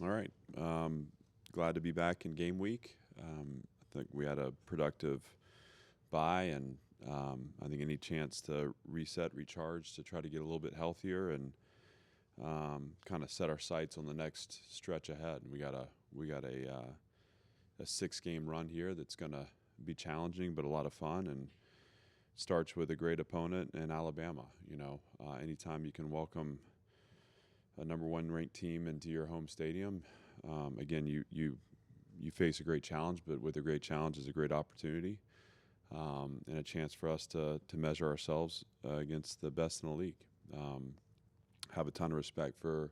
All right. Glad to be back in game week. I think we had a productive bye, and I think any chance to reset, recharge, to try to get a little bit healthier and kind of set our sights on the next stretch ahead. We got a 6-game run here that's going to be challenging but a lot of fun, and starts with a great opponent in Alabama. Anytime you can welcome a number one ranked team into your home stadium, again, you face a great challenge, but with a great challenge is a great opportunity, and a chance for us to measure ourselves against the best in the league. Have a ton of respect for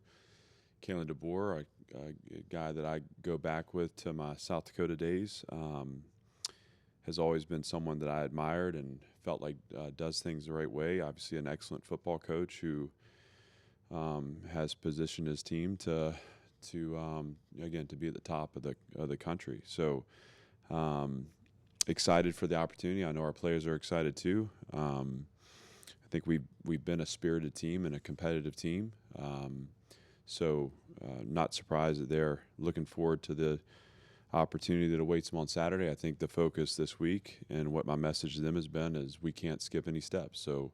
Kalen DeBoer, a guy that I go back with to my South Dakota days. Has always been someone that I admired and felt like does things the right way. Obviously, an excellent football coach who has positioned his team to again to be at the top of the country. So excited for the opportunity. I know our players are excited too. I think we've been a spirited team and a competitive team. So not surprised that they're looking forward to the opportunity that awaits them on Saturday. I think the focus this week and what my message to them has been is we can't skip any steps. So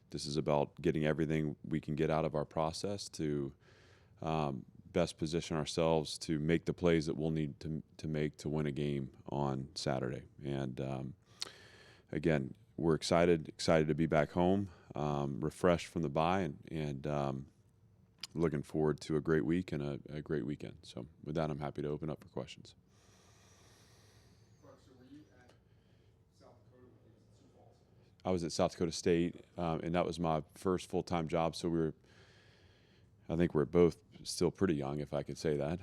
this is about getting everything we can get out of our process to best position ourselves to make the plays that we'll need to make to win a game on Saturday. And again, we're excited to be back home, refreshed from the bye, and looking forward to a great week and a great weekend. So with that, I'm happy to open up for questions. Clark, so were you at South Dakota with Sioux Falls? I was at South Dakota State, and that was my first full-time job. So I think we're both still pretty young, if I could say that.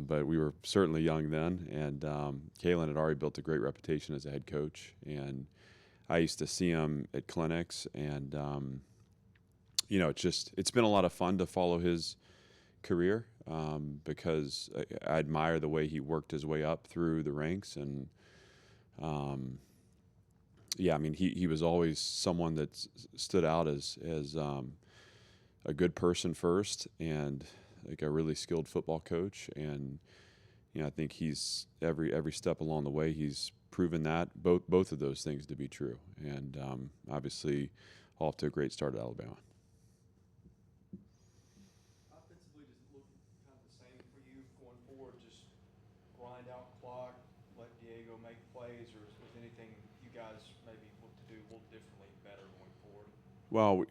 But we were certainly young then, and Kalen had already built a great reputation as a head coach. And I used to see him at clinics, and it's been a lot of fun to follow his career because I admire the way he worked his way up through the ranks. And he was always someone that stood out as a good person first, and like a really skilled football coach. And I think he's every step along the way he's proven that both of those things to be true. And obviously, off to a great start at Alabama. Offensively, does it look kind of the same for you going forward? Just grind out clock, let Diego make plays, or is anything you guys maybe look to do a little differently, better going forward? Well,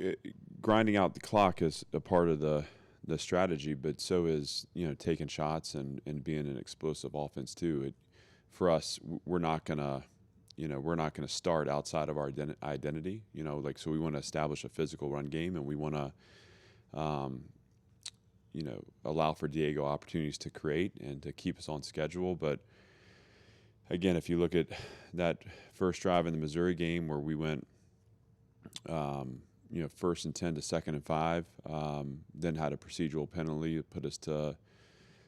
grinding out the clock is a part of the strategy, but so is taking shots and being an explosive offense too. For us, we're not gonna start outside of our identity. So we want to establish a physical run game, and we want to allow for Diego opportunities to create and to keep us on schedule. But again, if you look at that first drive in the Missouri game where we went, first and 10 to second and 5, then had a procedural penalty that put us to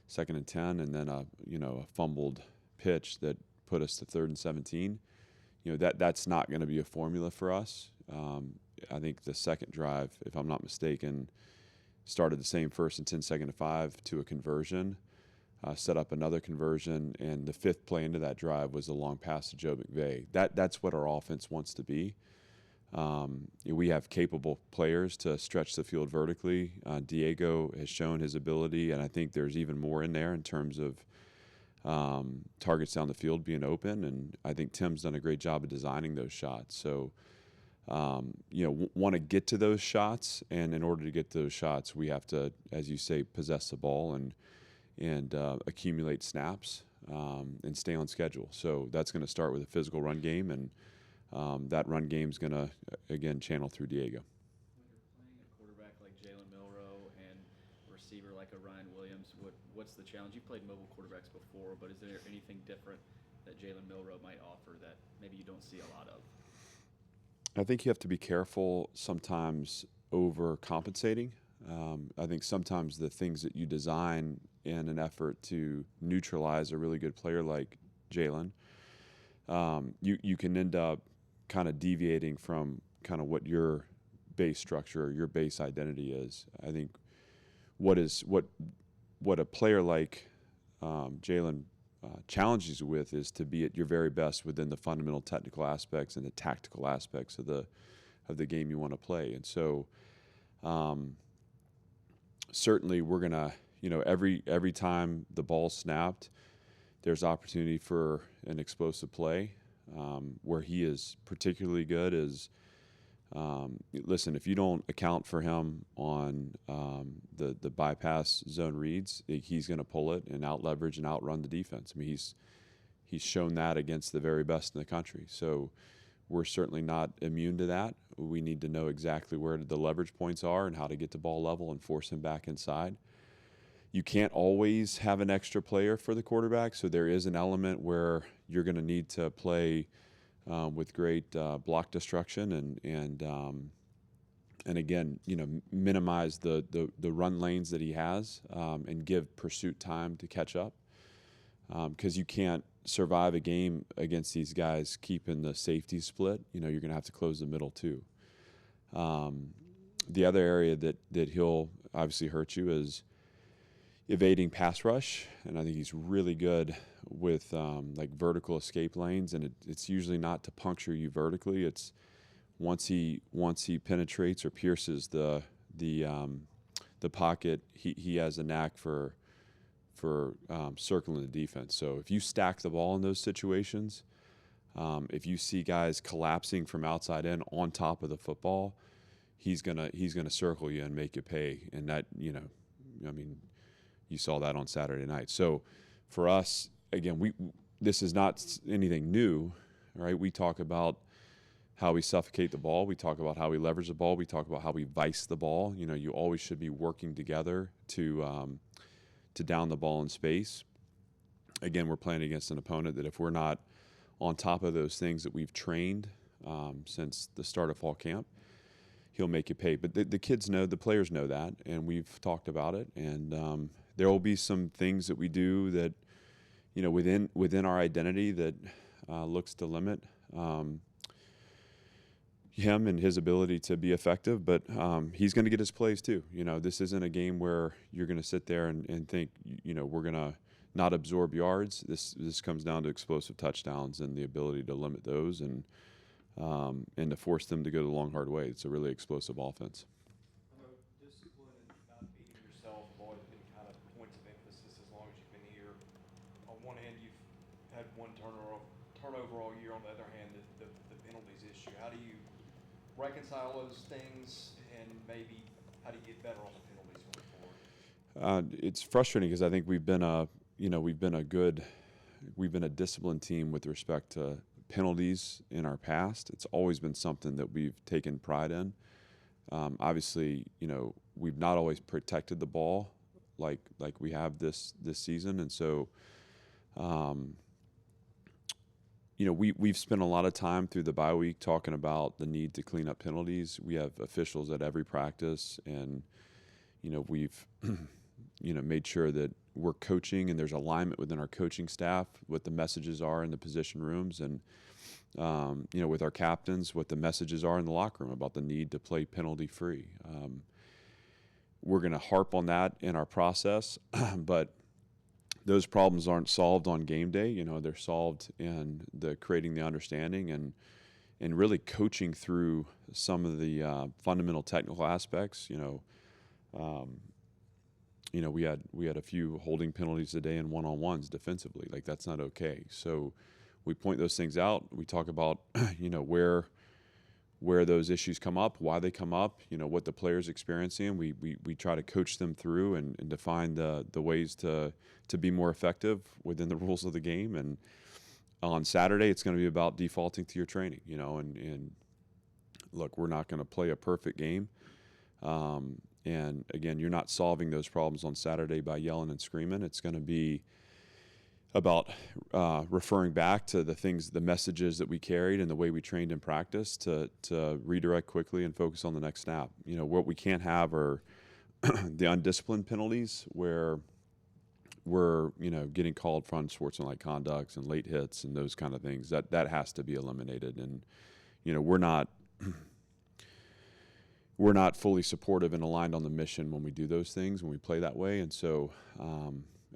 second and 10, and then a fumbled pitch that put us to third and 17. That's not going to be a formula for us. I think the second drive, if I'm not mistaken, started the same first and 10, second and 5 to a conversion, set up another conversion, and the fifth play into that drive was a long pass to Joe McVay. That's what our offense wants to be. We have capable players to stretch the field vertically. Diego has shown his ability, and I think there's even more in there in terms of targets down the field being open. And I think Tim's done a great job of designing those shots. So, want to get to those shots, and in order to get to those shots, we have to, as you say, possess the ball and accumulate snaps and stay on schedule. So that's going to start with a physical run game, and that run game is going to, again, channel through Diego. When you're playing a quarterback like Jalen Milroe and a receiver like a Ryan Williams, what's the challenge? You've played mobile quarterbacks before, but is there anything different that Jalen Milroe might offer that maybe you don't see a lot of? I think you have to be careful sometimes overcompensating. I think sometimes the things that you design in an effort to neutralize a really good player like Jalen, you can end up kind of deviating from kind of what your base structure or your base identity is. I think what what a player like Jalen challenges you with is to be at your very best within the fundamental technical aspects and the tactical aspects of the game you want to play. And so certainly we're gonna, every time the ball's snapped, there's opportunity for an explosive play. Where he is particularly good is, listen, if you don't account for him on the bypass zone reads, he's going to pull it and out leverage and outrun the defense. I mean, he's shown that against the very best in the country. So we're certainly not immune to that. We need to know exactly where the leverage points are and how to get the ball level and force him back inside. You can't always have an extra player for the quarterback, so there is an element where you're going to need to play with great block destruction and again, minimize the run lanes that he has and give pursuit time to catch up, because you can't survive a game against these guys keeping the safety split. You're going to have to close the middle too. The other area that he'll obviously hurt you is evading pass rush, and I think he's really good with like vertical escape lanes, and it's usually not to puncture you vertically. It's once he penetrates or pierces the pocket, he has a knack for circling the defense. So if you stack the ball in those situations, if you see guys collapsing from outside in on top of the football, he's gonna circle you and make you pay, and that I mean. You saw that on Saturday night. So for us, again, this is not anything new, right? We talk about how we suffocate the ball. We talk about how we leverage the ball. We talk about how we vice the ball. You always should be working together to down the ball in space. Again, we're playing against an opponent that if we're not on top of those things that we've trained since the start of fall camp, he'll make you pay. But the kids know, the players know that, and we've talked about it. And there will be some things that we do that, within our identity that looks to limit him and his ability to be effective. But he's going to get his plays too. This isn't a game where you're going to sit there and think, we're going to not absorb yards. This comes down to explosive touchdowns and the ability to limit those and to force them to go the long, hard way. It's a really explosive offense. I know discipline and not beating yourself have always been kind of points of emphasis as long as you've been here. On one hand, you've had one turnover all year. On the other hand, the penalties issue. How do you reconcile those things, and maybe how do you get better on the penalties going forward? It's frustrating because I think we've been a disciplined team with respect to penalties in our past. It's always been something that we've taken pride in. Obviously, we've not always protected the ball like we have this season, and so we've spent a lot of time through the bye week talking about the need to clean up penalties. We have officials at every practice, and we've made sure that we're coaching and there's alignment within our coaching staff, what the messages are in the position rooms, and with our captains, what the messages are in the locker room about the need to play penalty free. We're going to harp on that in our process, but those problems aren't solved on game day. They're solved in creating the understanding and really coaching through some of the fundamental technical aspects. We had a few holding penalties today in one-on-ones defensively. Like, that's not okay. So we point those things out. We talk about where those issues come up, why they come up, what the player's experiencing. We try to coach them through and define the ways to be more effective within the rules of the game. And on Saturday, it's going to be about defaulting to your training, and look, we're not going to play a perfect game. And again, you're not solving those problems on Saturday by yelling and screaming. It's going to be about referring back to the messages that we carried and the way we trained in practice to redirect quickly and focus on the next snap. What we can't have are the undisciplined penalties where we're, getting called for unsportsmanlike conducts and late hits and those kind of things. That has to be eliminated. And, we're not we're not fully supportive and aligned on the mission when we do those things, when we play that way. And so,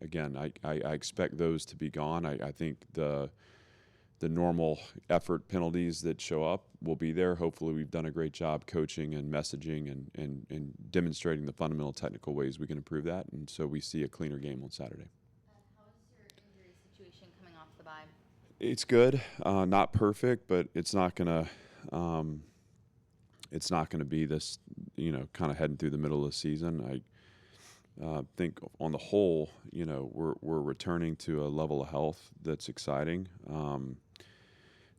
again, I expect those to be gone. I think the normal effort penalties that show up will be there. Hopefully we've done a great job coaching and messaging and demonstrating the fundamental technical ways we can improve that. And so we see a cleaner game on Saturday. How is your injury situation coming off the bye? It's good, not perfect, but it's not gonna be this, kind of heading through the middle of the season. I think on the whole, we're returning to a level of health that's exciting.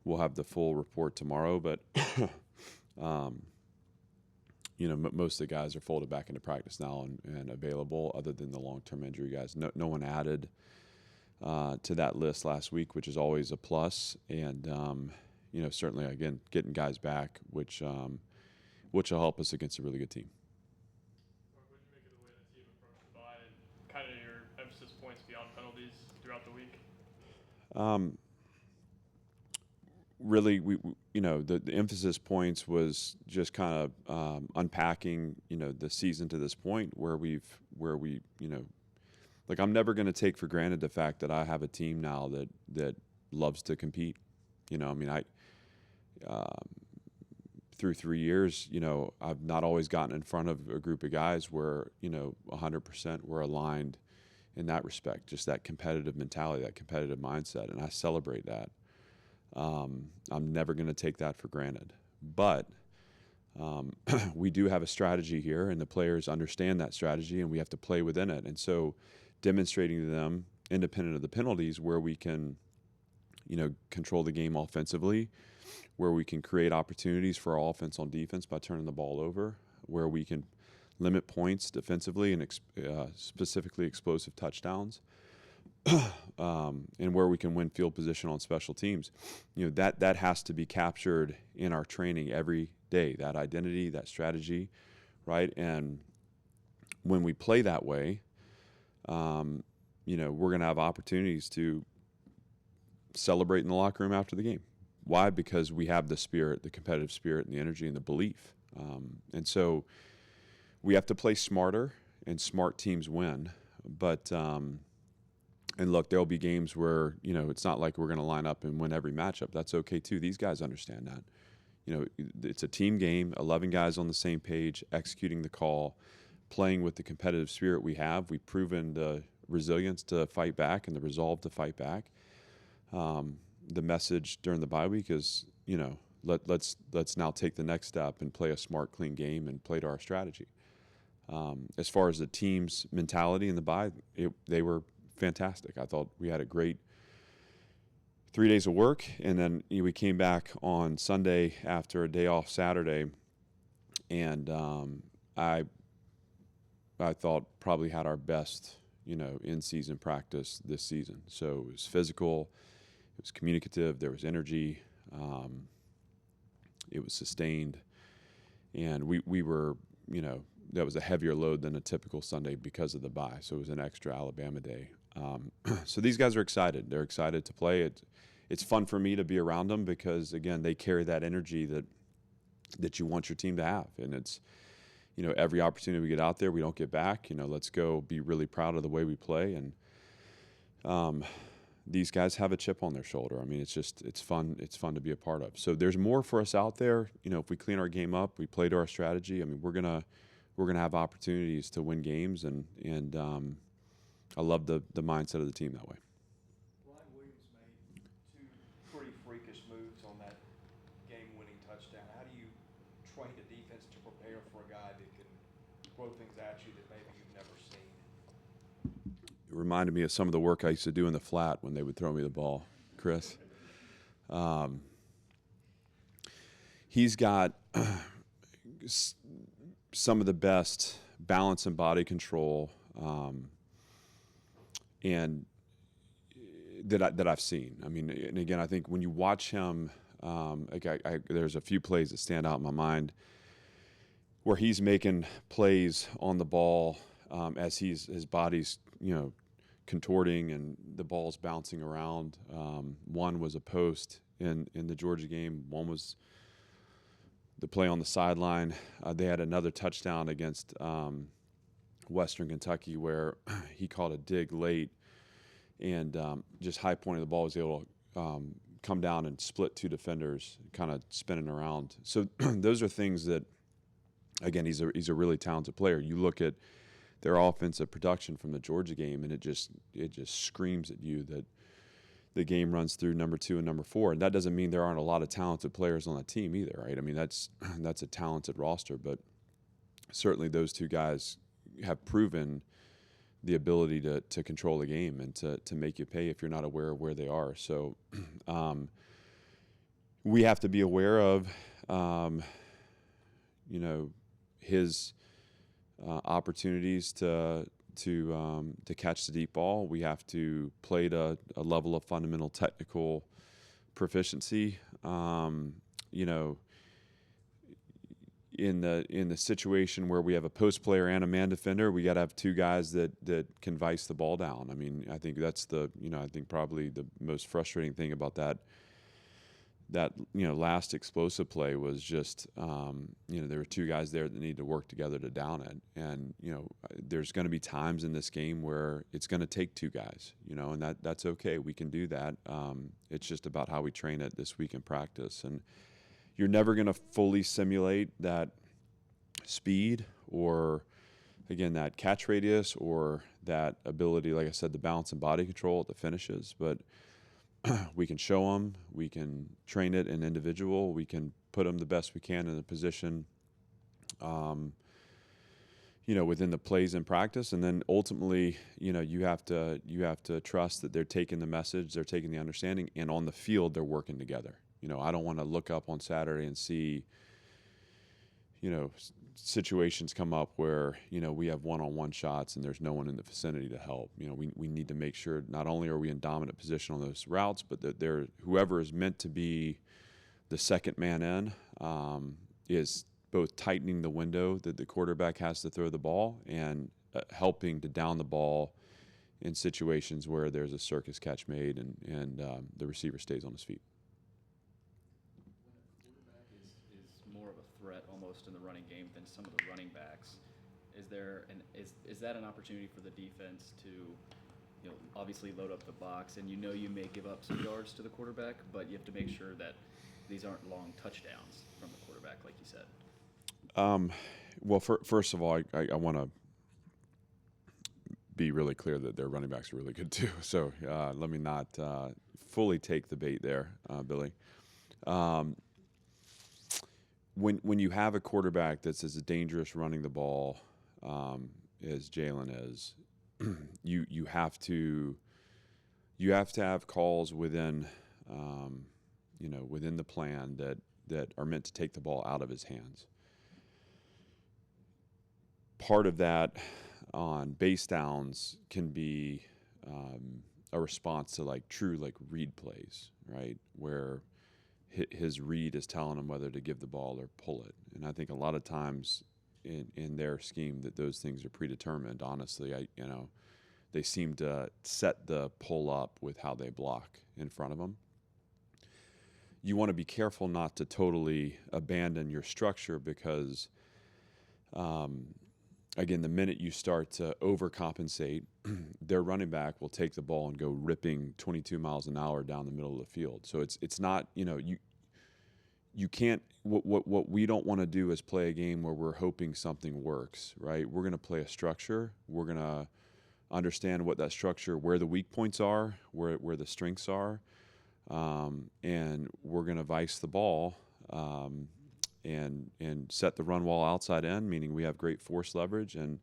We'll have the full report tomorrow, but most of the guys are folded back into practice now and available, other than the long-term injury guys. No one added to that list last week, which is always a plus. And certainly again getting guys back, which will help us against a really good team. What did you make of the way the team approached the bye and kind of your emphasis points beyond penalties throughout the week? Really, the emphasis points was just kind of unpacking, the season to this point where we, like, I'm never going to take for granted the fact that I have a team now that loves to compete. Through 3 years, I've not always gotten in front of a group of guys where, 100% we're aligned in that respect, just that competitive mentality, that competitive mindset, and I celebrate that. I'm never going to take that for granted. But we do have a strategy here, and the players understand that strategy, and we have to play within it. And so demonstrating to them, independent of the penalties, where we can, control the game offensively, where we can create opportunities for our offense on defense by turning the ball over, where we can limit points defensively and specifically explosive touchdowns, and where we can win field position on special teams. That has to be captured in our training every day, that identity, that strategy, right? And when we play that way, we're going to have opportunities to celebrate in the locker room after the game. Why? Because we have the spirit, the competitive spirit, and the energy and the belief. And so we have to play smarter, and smart teams win. But and look, there'll be games where, it's not like we're going to line up and win every matchup. That's okay too. These guys understand that. It's a team game, 11 guys on the same page, executing the call, playing with the competitive spirit we have. We've proven the resilience to fight back and the resolve to fight back. The message during the bye week is, let's now take the next step and play a smart, clean game and play to our strategy. As far as the team's mentality in the bye, they were fantastic. I thought we had a great 3 days of work, and then we came back on Sunday after a day off Saturday, and I thought probably had our best, in-season practice this season. So it was physical, it was communicative, there was energy, it was sustained, and we were, that was a heavier load than a typical Sunday because of the bye. So it was an extra Alabama day. So these guys are excited. They're excited to play. It's fun for me to be around them because, again, they carry that energy that you want your team to have. And it's, every opportunity we get out there, we don't get back. Let's go be really proud of the way we play. And these guys have a chip on their shoulder. I mean, it's fun. It's fun to be a part of. So there's more for us out there. If we clean our game up, we play to our strategy. I mean, we're gonna have opportunities to win games, and I love the mindset of the team that way. Ryan Williams made two pretty freakish moves on that game-winning touchdown. How do you train a defense to prepare for a guy that can throw things at you that maybe you've never seen? It reminded me of some of the work I used to do in the flat when they would throw me the ball, Chris. He's got some of the best balance and body control and that I've seen. I mean, and again, I think when you watch him, there's a few plays that stand out in my mind where he's making plays on the ball as his body's contorting and the ball's bouncing around. One was a post in the Georgia game. One was the play on the sideline. They had another touchdown against Western Kentucky where he caught a dig late and just high pointing the ball, was able to come down and split two defenders, kind of spinning around. So those are things that, again, he's a really talented player. You look at their offensive production from the Georgia game, and it just screams at you that the game runs through number 2 and number 4. And that doesn't mean there aren't a lot of talented players on that team either, right? I mean, that's a talented roster, but certainly those two guys have proven the ability to control the game and to make you pay if you're not aware of where they are. So we have to be aware of, his opportunities to catch the deep ball. We have to play at a level of fundamental technical proficiency. In the situation where we have a post player and a man defender, we got to have two guys that can vice the ball down. I mean, I think that's I think probably the most frustrating thing about that last explosive play was just there were two guys there that need to work together to down it. And there's going to be times in this game where it's going to take two guys, and that's okay. We can do that. It's just about how we train it this week in practice. And you're never going to fully simulate that speed or, again, that catch radius or that ability, like I said, the balance and body control at the finishes. But we can show them. We can train it in individual. We can put them the best we can in a position, within the plays in practice. And then ultimately, you have to trust that they're taking the message, they're taking the understanding, and on the field they're working together. I don't want to look up on Saturday and see, situations come up where, we have one-on-one shots and there's no one in the vicinity to help. We need to make sure not only are we in dominant position on those routes, but that whoever is meant to be the second man in is both tightening the window that the quarterback has to throw the ball and helping to down the ball in situations where there's a circus catch made and the receiver stays on his feet. More of a threat almost in the running game than some of the running backs. Is that an opportunity for the defense to, obviously load up the box, and you may give up some yards to the quarterback, but you have to make sure that these aren't long touchdowns from the quarterback, like you said? Well, first of all, I want to be really clear that their running backs are really good too. So let me not fully take the bait there, Billy. When you have a quarterback that's as dangerous running the ball as Jalen is, you have to have calls within within the plan that are meant to take the ball out of his hands. Part of that on base downs can be a response to true read plays, right, where his read is telling him whether to give the ball or pull it. And I think a lot of times in their scheme that those things are predetermined. Honestly, they seem to set the pull up with how they block in front of them. You want to be careful not to totally abandon your structure because, again, the minute you start to overcompensate, their running back will take the ball and go ripping 22 miles an hour down the middle of the field. So it's not, you can't, what we don't want to do is play a game where we're hoping something works, right? We're going to play a structure. We're going to understand what that structure, where the weak points are, where the strengths are, and we're going to vice the ball and set the run wall outside in, meaning we have great force leverage, and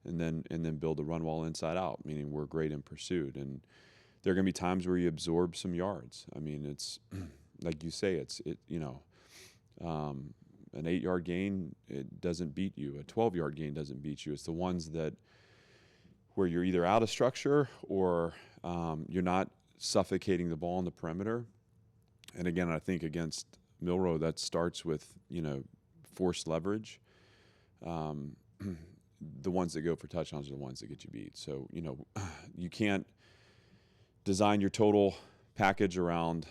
then build the run wall inside out, meaning we're great in pursuit. And there are going to be times where you absorb some yards. I mean, it's like you say, an 8-yard gain, it doesn't beat you. A 12-yard gain doesn't beat you. It's the ones where you're either out of structure or you're not suffocating the ball on the perimeter. And again, I think against Milroe, that starts with, force leverage. The ones that go for touchdowns are the ones that get you beat. So, you can't design your total package around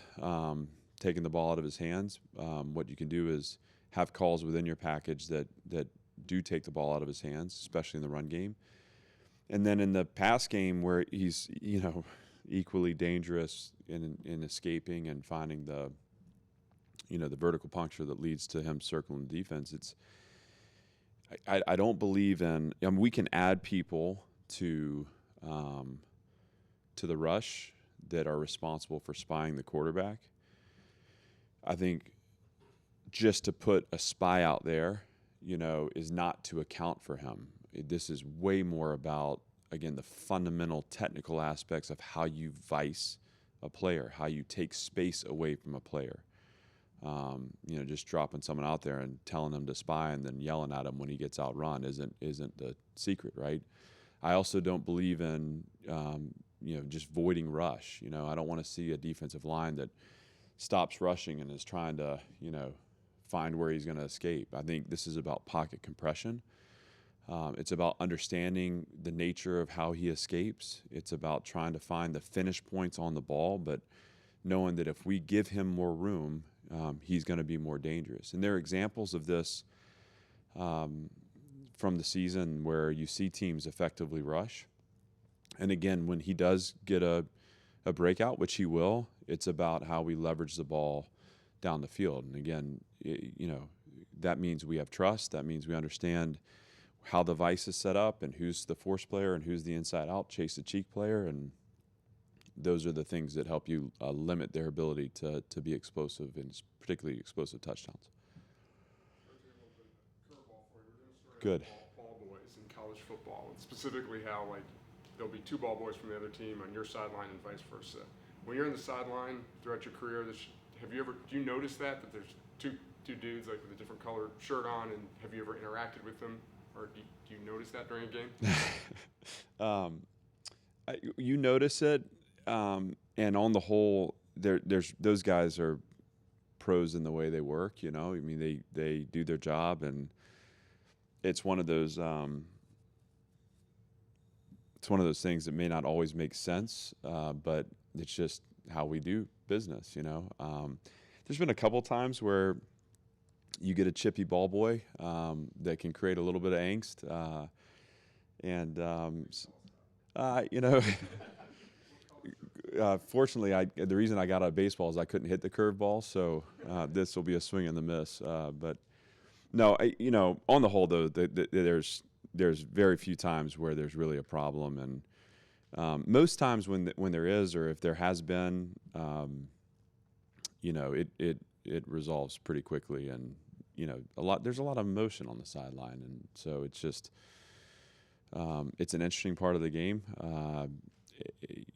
taking the ball out of his hands. What you can do is have calls within your package that do take the ball out of his hands, especially in the run game. And then in the pass game where he's, equally dangerous in escaping and finding the vertical puncture that leads to him circling the defense. I don't believe in. We can add people to the rush that are responsible for spying the quarterback. I think just to put a spy out there, is not to account for him. This is way more about, again, the fundamental technical aspects of how you vice a player, how you take space away from a player. Just dropping someone out there and telling them to spy and then yelling at him when he gets outrun isn't the secret, right? I also don't believe in just voiding rush. I don't want to see a defensive line that stops rushing and is trying to find where he's going to escape. I think this is about pocket compression. It's about understanding the nature of how he escapes. It's about trying to find the finish points on the ball, but knowing that if we give him more room, he's going to be more dangerous. And there are examples of this from the season where you see teams effectively rush. And again, when he does get a breakout, which he will, it's about how we leverage the ball down the field. And again, that means we have trust. That means we understand how the vice is set up and who's the force player and who's the inside-out, chase the cheek player. And those are the things that help you limit their ability to be explosive, and particularly explosive touchdowns. Good. Ball boys in college football, and specifically how there'll be two ball boys from the other team on your sideline and vice versa. When you're on the sideline throughout your career, do you notice that there's two dudes with a different colored shirt on, and have you ever interacted with them, or do you notice that during a game? You notice it, and on the whole, there's those guys are pros in the way they work. They do their job, and it's one of those. It's one of those things that may not always make sense, but it's just how we do business. There's been a couple times where you get a chippy ball boy that can create a little bit of angst, fortunately, the reason I got out of baseball is I couldn't hit the curveball, so this will be a swing and the miss. But no, on the whole, though, there's very few times where there's really a problem, and most times when there is, or if there has been, it resolves pretty quickly, and there's a lot of emotion on the sideline, and so it's just it's an interesting part of the game.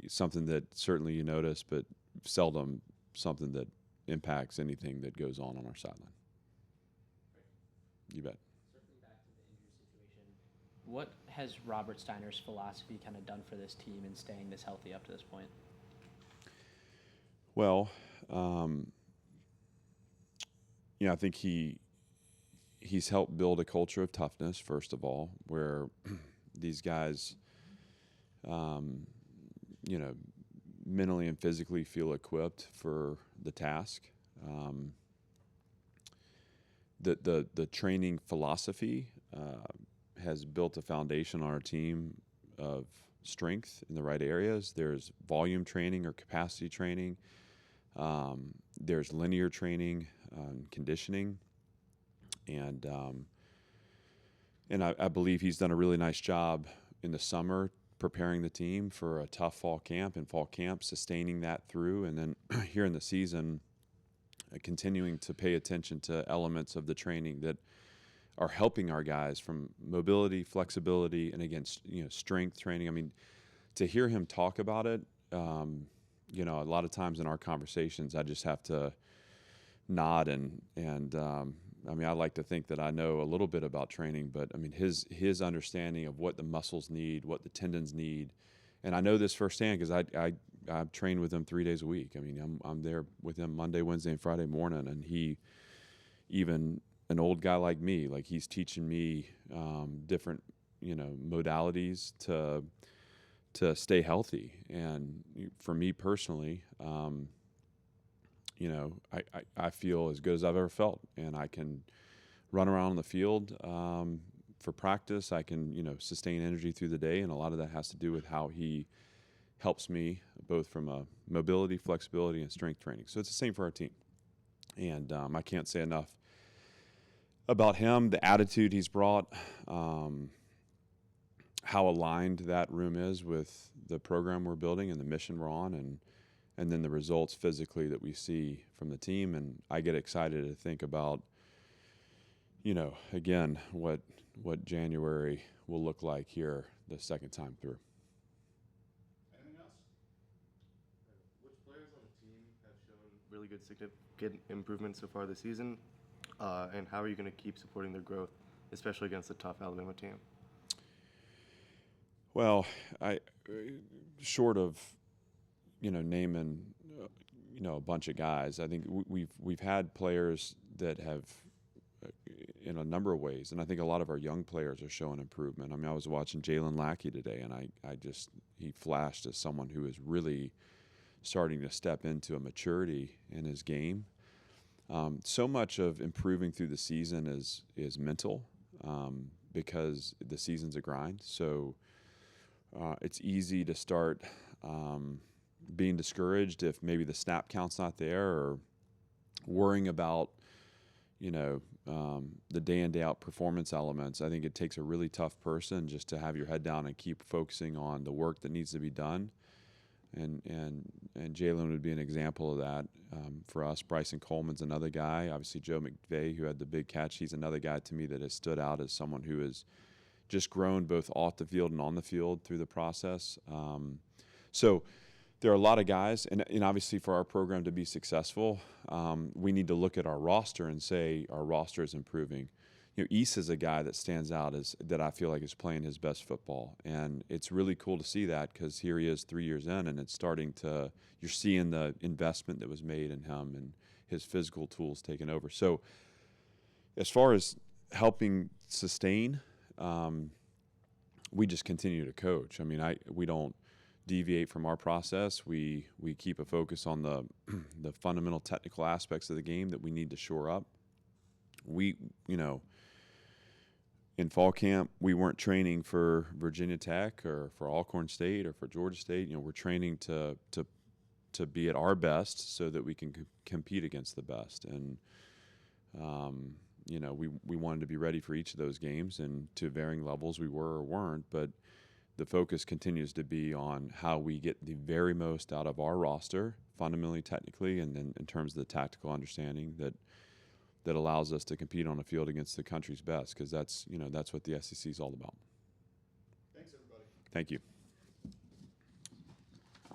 Something that certainly you notice, but seldom something that impacts anything that goes on our sideline. You bet. Circling back to the injury situation, what has Robert Steiner's philosophy kind of done for this team in staying this healthy up to this point? Well, I think he's helped build a culture of toughness, first of all, where these guys, mentally and physically feel equipped for the task. The training philosophy has built a foundation on our team of strength in the right areas. There's volume training or capacity training. There's linear training, conditioning, and I believe he's done a really nice job in the summer preparing the team for a tough fall camp, sustaining that through, and then here in the season, continuing to pay attention to elements of the training that are helping our guys from mobility, flexibility, and again, strength training. I mean, to hear him talk about it, a lot of times in our conversations, I just have to nod and I like to think that I know a little bit about training, but I mean, his understanding of what the muscles need, what the tendons need, and I know this firsthand because I train with him 3 days a week. I mean, I'm there with him Monday, Wednesday, and Friday morning, and he, even an old guy like me, he's teaching me different, modalities to stay healthy. And for me personally, I feel as good as I've ever felt, and I can run around on the field for practice. I can, sustain energy through the day, and a lot of that has to do with how he helps me both from a mobility, flexibility, and strength training. So it's the same for our team. And I can't say enough about him, the attitude he's brought, how aligned that room is with the program we're building and the mission we're on, and then the results physically that we see from the team. And I get excited to think about, again, what January will look like here the second time through. Anything else? Which players on the team have shown really good significant improvement so far this season? And how are you going to keep supporting their growth, especially against a tough Alabama team? Well, short of, naming, a bunch of guys, I think we've had players that have, in a number of ways, and I think a lot of our young players are showing improvement. I mean, I was watching Jalen Lackey today, and he flashed as someone who is really starting to step into a maturity in his game. So much of improving through the season is mental, because the season's a grind. So it's easy to start being discouraged if maybe the snap count's not there, or worrying about, the day in, day out performance elements. I think it takes a really tough person just to have your head down and keep focusing on the work that needs to be done. And Jalen would be an example of that for us. Bryson Coleman's another guy. Obviously, Joe McVay, who had the big catch, he's another guy to me that has stood out as someone who has just grown both off the field and on the field through the process. So there are a lot of guys, and obviously for our program to be successful, we need to look at our roster and say our roster is improving. East is a guy that stands out that I feel like is playing his best football. And it's really cool to see that, because here he is 3 years in, and it's you're seeing the investment that was made in him and his physical tools taken over. So as far as helping sustain, we just continue to coach. I mean, we don't deviate from our process. We keep a focus on the fundamental technical aspects of the game that we need to shore up. In fall camp, we weren't training for Virginia Tech or for Alcorn State or for Georgia State. We're training to be at our best so that we can compete against the best. And we wanted to be ready for each of those games, and to varying levels we were or weren't. But the focus continues to be on how we get the very most out of our roster, fundamentally, technically, and then in terms of the tactical understanding that allows us to compete on a field against the country's best, because that's what the SEC is all about. Thanks, everybody. Thank you.